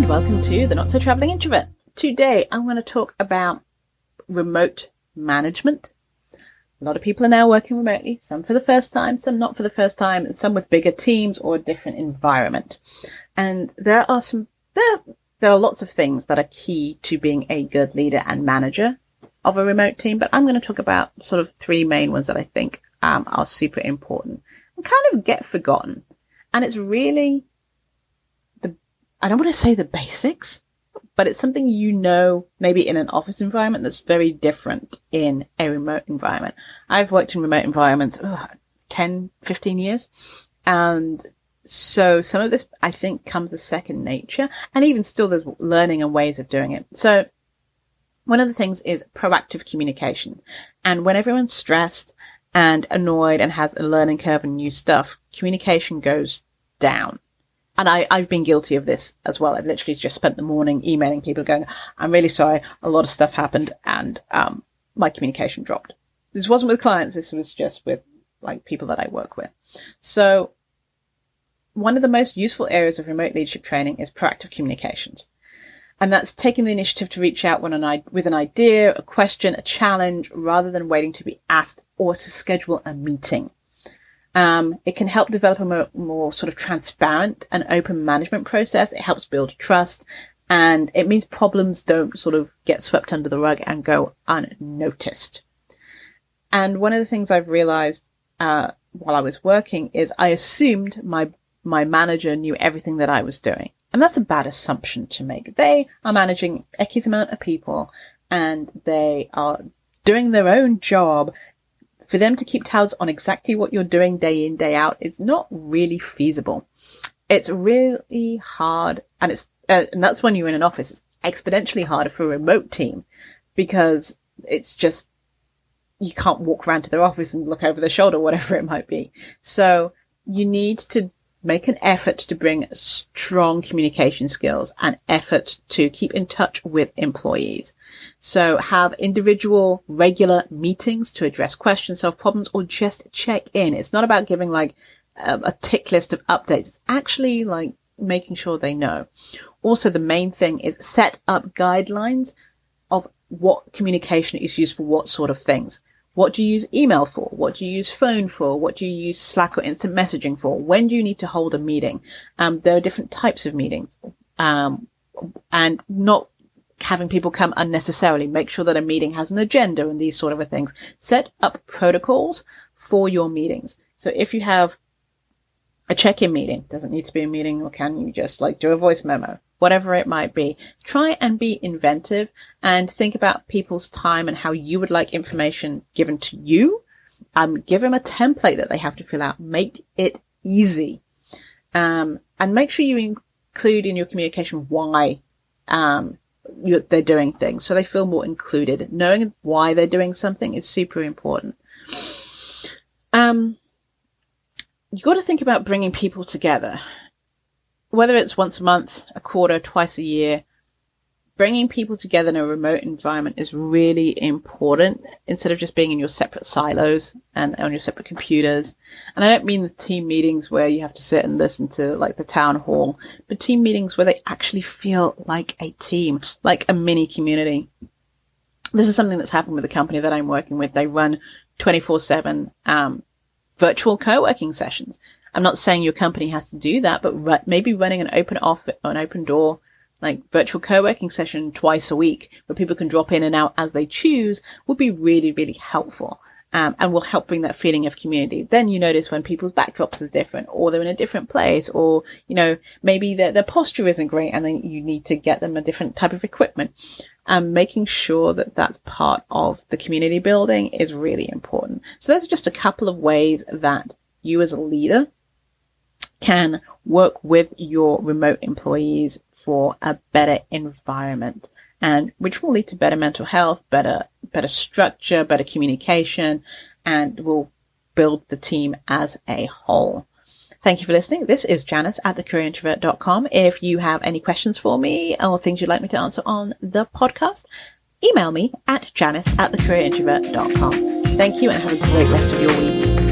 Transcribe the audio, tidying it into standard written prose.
and welcome to the Not So Traveling Introvert. Today I'm going to talk about remote management. A lot of people are now working remotely, some for the first time, some not for the first time, and some with bigger teams or a different environment. And there are lots of things that are key to being a good leader and manager of a remote team, but I'm going to talk about sort of three main ones that I think are super important and kind of get forgotten. And it's really I don't want to say the basics, but it's something maybe in an office environment that's very different in a remote environment. I've worked in remote environments 10, 15 years. And so some of this, I think, comes as second nature. And even still, there's learning and ways of doing it. So one of the things is proactive communication. And when everyone's stressed and annoyed and has a learning curve and new stuff, communication goes down. And I've been guilty of this as well. I've literally just spent the morning emailing people going, I'm really sorry, a lot of stuff happened and my communication dropped. This wasn't with clients, this was just with like people that I work with. So one of the most useful areas of remote leadership training is proactive communications. And that's taking the initiative to reach out with an idea, a question, a challenge, rather than waiting to be asked or to schedule a meeting. It can help develop a more sort of transparent and open management process. It helps build trust, and it means problems don't sort of get swept under the rug and go unnoticed. And one of the things I've realized while I was working is I assumed my manager knew everything that I was doing. And that's a bad assumption to make. They are managing X amount of people and they are doing their own job. For them to keep tabs on exactly what you're doing day in, day out is not really feasible. It's really hard. And and that's when you're in an office. It's exponentially harder for a remote team because it's just, you can't walk around to their office and look over their shoulder, whatever it might be. So you need to make an effort to bring strong communication skills and effort to keep in touch with employees. So have individual regular meetings to address questions, solve problems, or just check in. It's not about giving like a tick list of updates. It's actually like making sure they know. Also, the main thing is set up guidelines of what communication is used for what sort of things. What do you use email for? What do you use phone for? What do you use Slack or instant messaging for? When do you need to hold a meeting? There are different types of meetings, and not having people come unnecessarily. Make sure that a meeting has an agenda and these sort of things. Set up protocols for your meetings. So if you have a check-in meeting, doesn't need to be a meeting, or can you just like do a voice memo? Whatever it might be, try and be inventive and think about people's time and how you would like information given to you. Give them a template that they have to fill out. Make it easy. And make sure you include in your communication why they're doing things so they feel more included. Knowing why they're doing something is super important. You got to think about bringing people together. Whether it's once a month, a quarter, twice a year, bringing people together in a remote environment is really important instead of just being in your separate silos and on your separate computers. And I don't mean the team meetings where you have to sit and listen to like the town hall, but team meetings where they actually feel like a team, like a mini community. This is something that's happened with the company that I'm working with. They run 24/7 virtual co-working sessions. I'm not saying your company has to do that, but maybe running an open office or an open door, like virtual co-working session twice a week where people can drop in and out as they choose would be really, really helpful. And will help bring that feeling of community. Then you notice when people's backdrops are different or they're in a different place or, maybe their posture isn't great and then you need to get them a different type of equipment. Making sure that that's part of the community building is really important. So those are just a couple of ways that you as a leader can work with your remote employees for a better environment, and which will lead to better mental health, better structure, better communication, and will build the team as a whole. Thank you for listening. This is Janice at thecareerintrovert.com. If you have any questions for me or things you'd like me to answer on the podcast, email me at janice@thecareerintrovert.com. Thank you and have a great rest of your week.